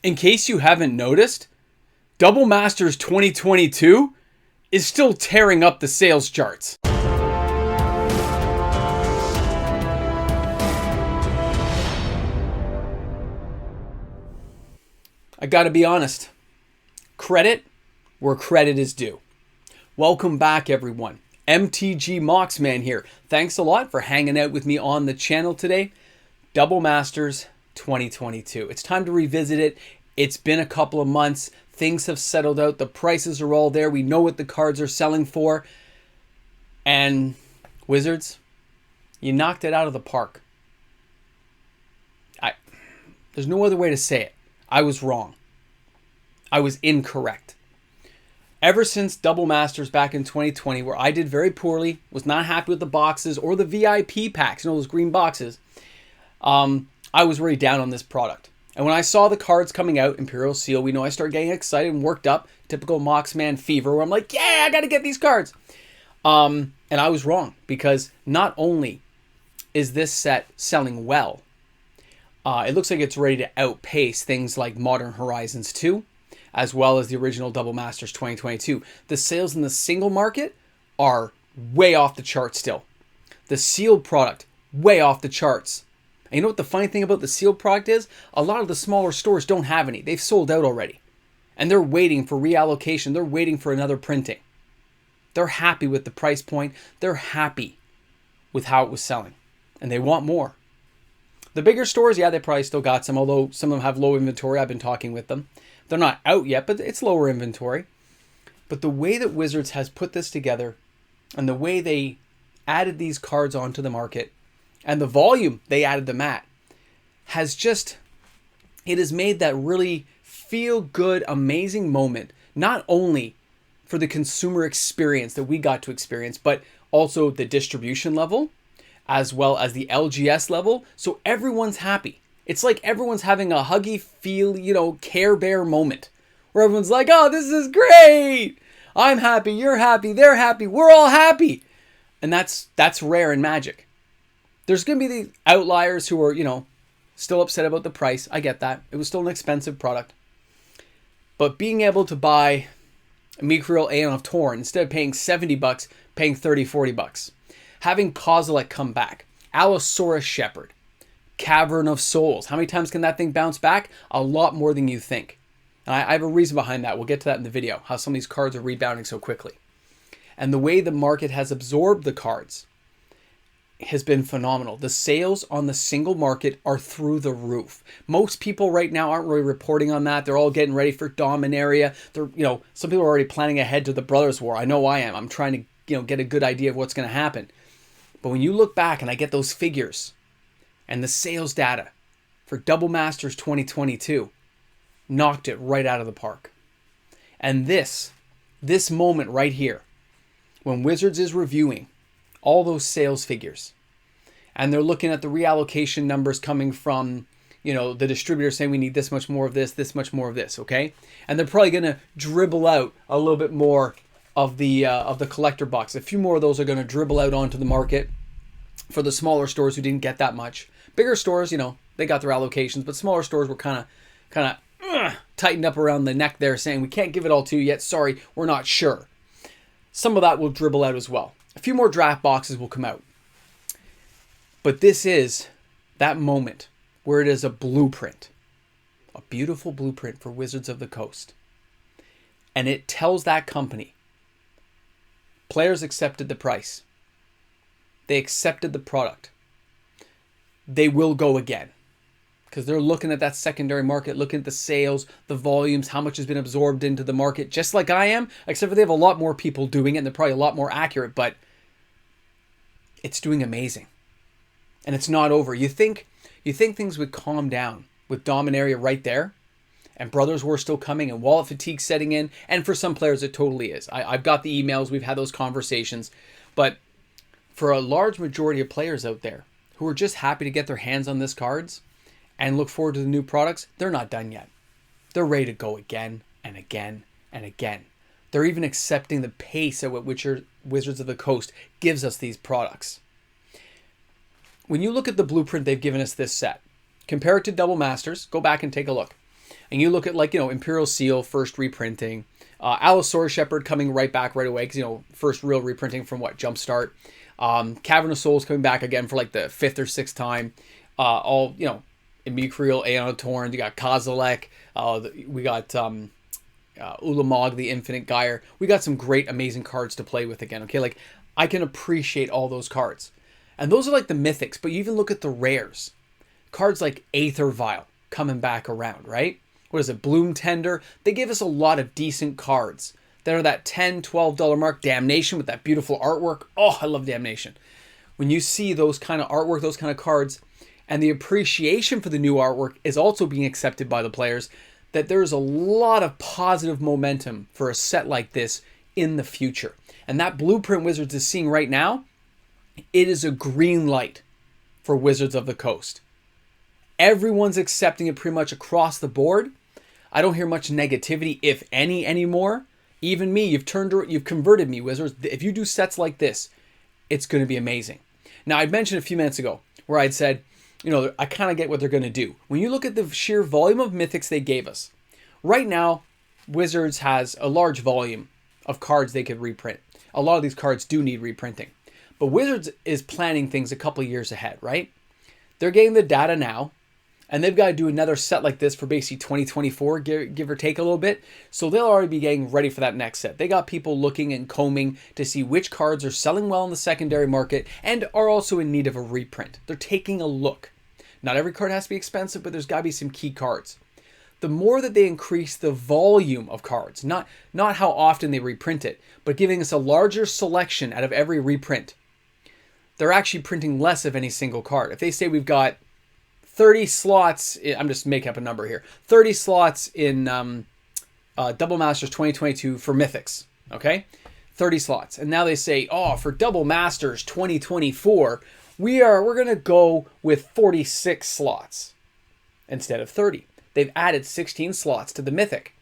In case you haven't noticed, Double Masters 2022 is still tearing up the sales charts. I gotta be honest, credit where credit is due. Welcome back, everyone. MTG Moxman here. Thanks a lot for hanging out with me on the channel today. Double Masters 2022. It's time to revisit it. It's been a couple of months. Things have settled out. The prices are all there. We know what the cards are selling for. And Wizards, you knocked it out of the park. There's no other way to say it. I was wrong. I was incorrect. Ever since Double Masters back in 2020, where I did very poorly, was not happy with the boxes or the VIP packs, you know, those green boxes, I was really down on this product. And when I saw the cards coming out, Imperial Seal, we know I started getting excited and worked up. Typical Moxman fever, where I'm like, yeah, I got to get these cards. And I was wrong, because not only is this set selling well, it looks like it's ready to outpace things like Modern Horizons 2, as well as the original Double Masters 2022. The sales in the single market are way off the charts still. The sealed product, way off the charts. And you know what the funny thing about the sealed product is? A lot of the smaller stores don't have any. They've sold out already. And they're waiting for reallocation. They're waiting for another printing. They're happy with the price point. They're happy with how it was selling. And they want more. The bigger stores, yeah, they probably still got some, although some of them have low inventory. I've been talking with them. They're not out yet, but it's lower inventory. But the way that Wizards has put this together, and the way they added these cards onto the market, and the volume they added them at, it has made that really feel-good, amazing moment, not only for the consumer experience that we got to experience, but also the distribution level, as well as the LGS level, so everyone's happy. It's like everyone's having a huggy, Care Bear moment, where everyone's like, oh, this is great! I'm happy, you're happy, they're happy, we're all happy! And that's rare in Magic. There's going to be the outliers who are, still upset about the price. I get that. It was still an expensive product. But being able to buy Mycreal Aeon of Torn, instead of paying $70, paying $30, $40. Having Kozilek come back. Allosaurus Shepherd. Cavern of Souls. How many times can that thing bounce back? A lot more than you think. And I have a reason behind that. We'll get to that in the video. How some of these cards are rebounding so quickly. And the way the market has absorbed the cards has been phenomenal. The sales on the single market are through the roof. Most people right now aren't really reporting on that. They're all getting ready for Dominaria. Some people are already planning ahead to the Brothers War. I know I am. I'm trying to, get a good idea of what's going to happen. But when you look back and I get those figures and the sales data for Double Masters 2022, knocked it right out of the park. And this moment right here, when Wizards is reviewing all those sales figures, and they're looking at the reallocation numbers coming from, the distributor saying we need this much more of this much more of this, okay? And they're probably going to dribble out a little bit more of the collector box. A few more of those are going to dribble out onto the market for the smaller stores who didn't get that much. Bigger stores, they got their allocations, but smaller stores were kind of tightened up around the neck there, saying we can't give it all to you yet. Sorry, we're not sure. Some of that will dribble out as well. A few more draft boxes will come out. But this is that moment where it is a blueprint. A beautiful blueprint for Wizards of the Coast. And it tells that company, players accepted the price. They accepted the product. They will go again. Because they're looking at that secondary market, looking at the sales, the volumes, how much has been absorbed into the market, just like I am, except for they have a lot more people doing it, and they're probably a lot more accurate, but it's doing amazing. And it's not over. You think things would calm down with Dominaria right there, and Brothers War still coming, and wallet fatigue setting in, and for some players it totally is. I've got the emails, we've had those conversations, but for a large majority of players out there who are just happy to get their hands on these cards and look forward to the new products, they're not done yet. They're ready to go again and again and again. They're even accepting the pace at which Wizards of the Coast gives us these products. When you look at the blueprint they've given us this set, compare it to Double Masters, go back and take a look. And you look at like, Imperial Seal, first reprinting, Allosaurus Shepherd coming right back right away because, first real reprinting from Jumpstart. Cavern of Souls coming back again for like the 5th or 6th time. All, Emikriel, Aeon of Torn, you got Kozilek, we got Ulamog, the Infinite Gyre. We got some great, amazing cards to play with again, okay? Like, I can appreciate all those cards. And those are like the mythics, but you even look at the rares. Cards like Aether Vial coming back around, right? What is it, Bloom Tender? They give us a lot of decent cards that are that $10, $12 mark. Damnation with that beautiful artwork. Oh, I love Damnation. When you see those kind of artwork, those kind of cards, and the appreciation for the new artwork is also being accepted by the players, that there's a lot of positive momentum for a set like this in the future. And that blueprint Wizards is seeing right now, it is a green light for Wizards of the Coast. Everyone's accepting it pretty much across the board. I don't hear much negativity, if any, anymore. Even me, you've converted me, Wizards. If you do sets like this, it's going to be amazing. Now, I mentioned a few minutes ago where I'd said, I kind of get what they're going to do. When you look at the sheer volume of mythics they gave us, right now, Wizards has a large volume of cards they could reprint. A lot of these cards do need reprinting. But Wizards is planning things a couple years ahead, right? They're getting the data now, and they've got to do another set like this for basically 2024, give or take a little bit. So they'll already be getting ready for that next set. They got people looking and combing to see which cards are selling well in the secondary market and are also in need of a reprint. They're taking a look. Not every card has to be expensive, but there's got to be some key cards. The more that they increase the volume of cards, not how often they reprint it, but giving us a larger selection out of every reprint, they're actually printing less of any single card. If they say we've got 30 slots, I'm just making up a number here, 30 slots in Double Masters 2022 for Mythics, okay? 30 slots. And now they say, for Double Masters 2024, we're going to go with 46 slots instead of 30. They've added 16 slots to the Mythic.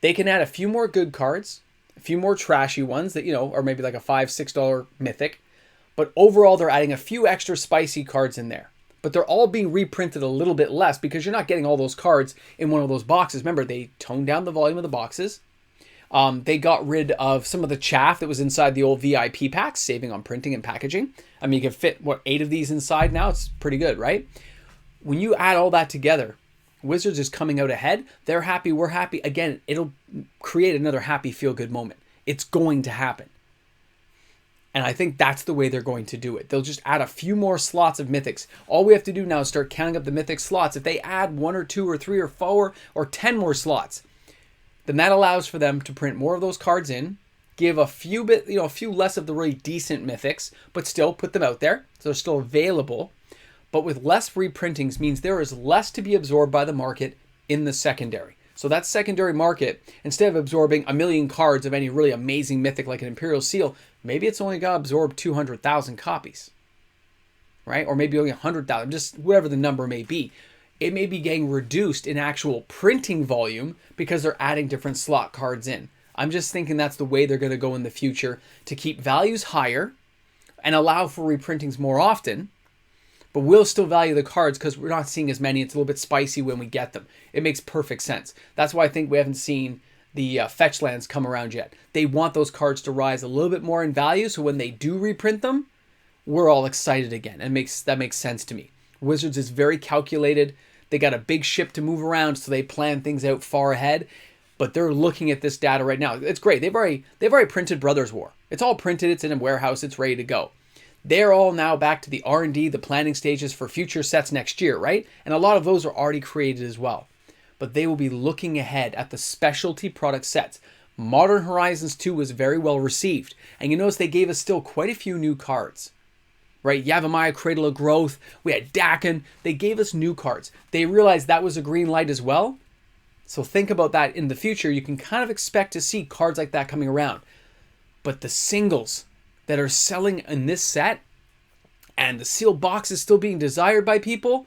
They can add a few more good cards, a few more trashy ones that, are maybe like a $5, $6 Mythic. But overall, they're adding a few extra spicy cards in there. But they're all being reprinted a little bit less because you're not getting all those cards in one of those boxes. Remember, they toned down the volume of the boxes. They got rid of some of the chaff that was inside the old VIP packs, saving on printing and packaging. I mean, you can fit, 8 of these inside now? It's pretty good, right? When you add all that together, Wizards is coming out ahead. They're happy, we're happy. Again, it'll create another happy, feel-good moment. It's going to happen. And I think that's the way they're going to do it. They'll just add a few more slots of Mythics. All we have to do now is start counting up the Mythic slots. If they add 1 or 2 or 3 or 4 or 10 more slots, then that allows for them to print more of those cards in, give a few less of the really decent Mythics, but still put them out there. So they're still available. But with less reprintings means there is less to be absorbed by the market in the secondary. So that secondary market, instead of absorbing a million cards of any really amazing Mythic like an Imperial Seal, maybe it's only got to absorb 200,000 copies, right? Or maybe only 100,000, just whatever the number may be. It may be getting reduced in actual printing volume because they're adding different slot cards in. I'm just thinking that's the way they're going to go in the future to keep values higher and allow for reprintings more often. But we'll still value the cards because we're not seeing as many. It's a little bit spicy when we get them. It makes perfect sense. That's why I think we haven't seen the fetch lands come around yet. They want those cards to rise a little bit more in value, so when they do reprint them, we're all excited again. And that makes sense to me. Wizards is very calculated. They got a big ship to move around, so they plan things out far ahead. But they're looking at this data right now. It's great. They've already printed Brothers War. It's all printed. It's in a warehouse. It's ready to go. They're all now back to the R&D, the planning stages for future sets next year, right? And a lot of those are already created as well. But they will be looking ahead at the specialty product sets. Modern Horizons 2 was very well received. And you notice they gave us still quite a few new cards, right? Yavimaya, Cradle of Growth, we had Dakin. They gave us new cards. They realized that was a green light as well. So think about that in the future. You can kind of expect to see cards like that coming around. But the singles that are selling in this set and the sealed box is still being desired by people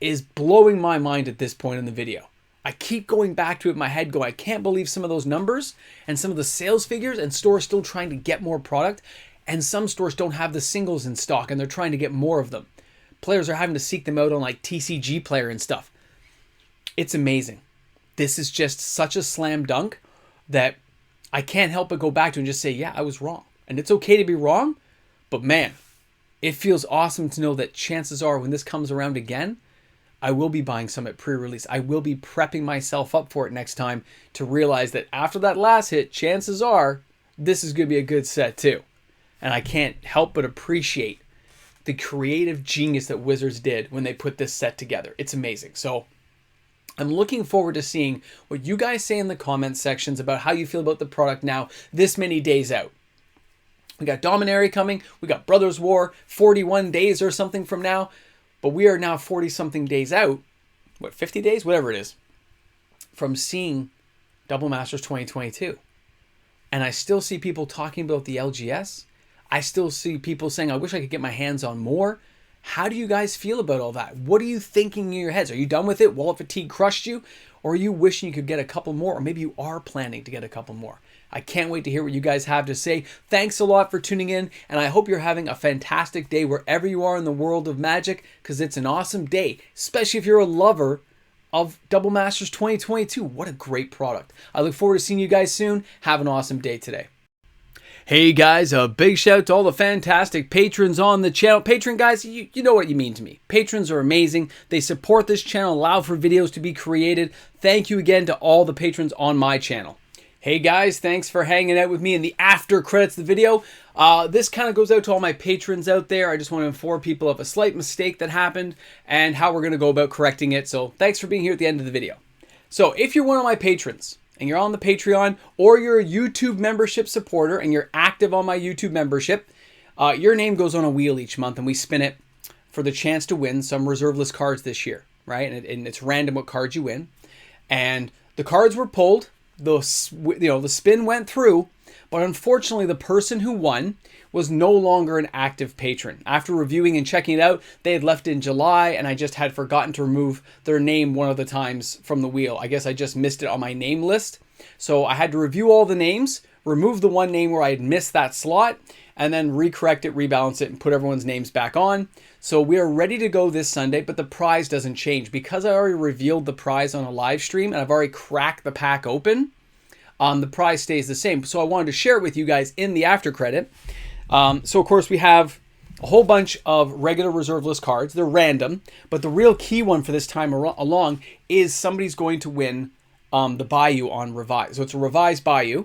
is blowing my mind at this point in the video. I keep going back to it in my head going, I can't believe some of those numbers and some of the sales figures, and stores still trying to get more product, and some stores don't have the singles in stock and they're trying to get more of them. Players are having to seek them out on like TCG Player and stuff. It's amazing. this is just such a slam dunk that I can't help but go back to and just say, yeah, I was wrong. And it's okay to be wrong, but man, it feels awesome to know that chances are when this comes around again, I will be buying some at pre-release. I will be prepping myself up for it next time to realize that after that last hit, chances are this is going to be a good set too. And I can't help but appreciate the creative genius that Wizards did when they put this set together. It's amazing. So I'm looking forward to seeing what you guys say in the comment sections about how you feel about the product now, this many days out. We got Dominaria coming. We got Brothers War, 41 days or something from now. But we are now 40-something days out. What, 50 days? Whatever it is. From seeing Double Masters 2022. And I still see people talking about the LGS. I still see people saying, I wish I could get my hands on more. How do you guys feel about all that? What are you thinking in your heads? Are you done with it? Wallet fatigue crushed you? Or are you wishing you could get a couple more? Or maybe you are planning to get a couple more. I can't wait to hear what you guys have to say. Thanks a lot for tuning in, and I hope you're having a fantastic day wherever you are in the world of Magic, because it's an awesome day, especially if you're a lover of Double Masters 2022. What a great product. I look forward to seeing you guys soon. Have an awesome day today. Hey guys, a big shout out to all the fantastic patrons on the channel. Patron guys, you know what you mean to me. Patrons are amazing. They support this channel, allow for videos to be created. Thank you again to all the patrons on my channel. Hey guys, thanks for hanging out with me in the after credits of the video. This kind of goes out to all my patrons out there. I just want to inform people of a slight mistake that happened and how we're going to go about correcting it. So thanks for being here at the end of the video. So if you're one of my patrons and you're on the Patreon, or you're a YouTube membership supporter and you're active on my YouTube membership, your name goes on a wheel each month and we spin it for the chance to win some reserve list cards this year, right? And it's random what cards you win. And the cards were pulled. The spin went through, but unfortunately the person who won was no longer an active patron. After reviewing and checking it out, they had left in July and I just had forgotten to remove their name one of the times from the wheel. I guess I just missed it on my name list. So I had to review all the names, remove the one name where I had missed that slot, and then recorrect it, rebalance it, and put everyone's names back on. So we are ready to go this Sunday, but the prize doesn't change. Because I already revealed the prize on a live stream and I've already cracked the pack open, the prize stays the same. So I wanted to share it with you guys in the after credit. So of course we have a whole bunch of regular reserve list cards. They're random, but the real key one for this time along is somebody's going to win the Bayou on Revised. So it's a revised Bayou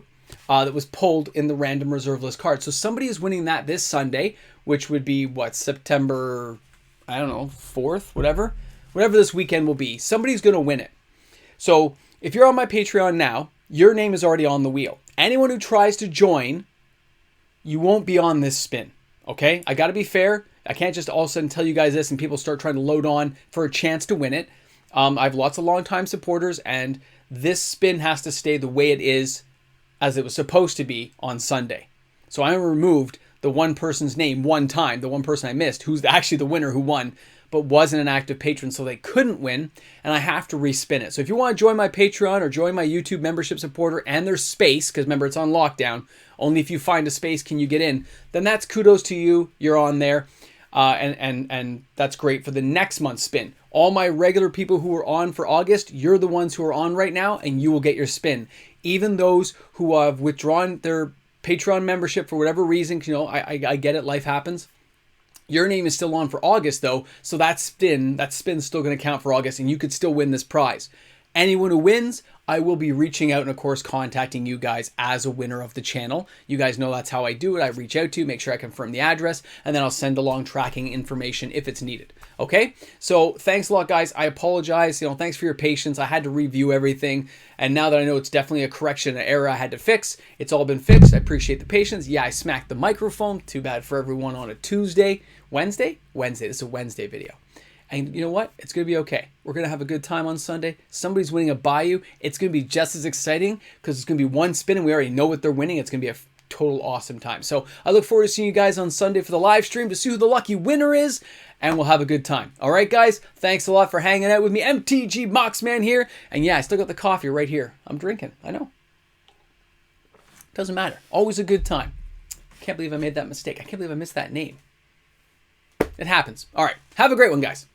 that was pulled in the random reserve list card. So somebody is winning that this Sunday, which would be what, September, I don't know, 4th, whatever this weekend will be. Somebody's going to win it. So if you're on my Patreon now, your name is already on the wheel. Anyone who tries to join, you won't be on this spin. Okay? I got to be fair. I can't just all of a sudden tell you guys this and people start trying to load on for a chance to win it. I have lots of longtime supporters, and this spin has to stay the way it is as it was supposed to be on Sunday. So I removed the one person's name one time, the one person I missed, who's actually the winner who won, but wasn't an active patron, so they couldn't win, and I have to respin it. So if you want to join my Patreon or join my YouTube membership supporter, and there's space, because remember, it's on lockdown, only if you find a space can you get in, then that's kudos to you, you're on there, and that's great for the next month's spin. All my regular people who are on for August, you're the ones who are on right now, and you will get your spin. Even those who have withdrawn their Patreon membership for whatever reason, I get it, life happens. Your name is still on for August though, so that spin's still going to count for August, and you could still win this prize. Anyone who wins, I will be reaching out and of course contacting you guys as a winner of the channel. You guys know that's how I do it. I reach out to you, make sure I confirm the address, and then I'll send along tracking information if it's needed. Okay? So thanks a lot, guys. I apologize. Thanks for your patience. I had to review everything, and now that I know it's definitely a correction, an error I had to fix, it's all been fixed. I appreciate the patience. Yeah, I smacked the microphone. Too bad for everyone on a Tuesday. Wednesday? Wednesday. This is a Wednesday video. And you know what? It's going to be okay. We're going to have a good time on Sunday. Somebody's winning a Bayou. It's going to be just as exciting because it's going to be one spin and we already know what they're winning. It's going to be a total awesome time. So I look forward to seeing you guys on Sunday for the live stream to see who the lucky winner is, and we'll have a good time. All right, guys? Thanks a lot for hanging out with me. MTG Moxman here. And yeah, I still got the coffee right here. I'm drinking. I know. Doesn't matter. Always a good time. Can't believe I made that mistake. I can't believe I missed that name. It happens. All right. Have a great one, guys.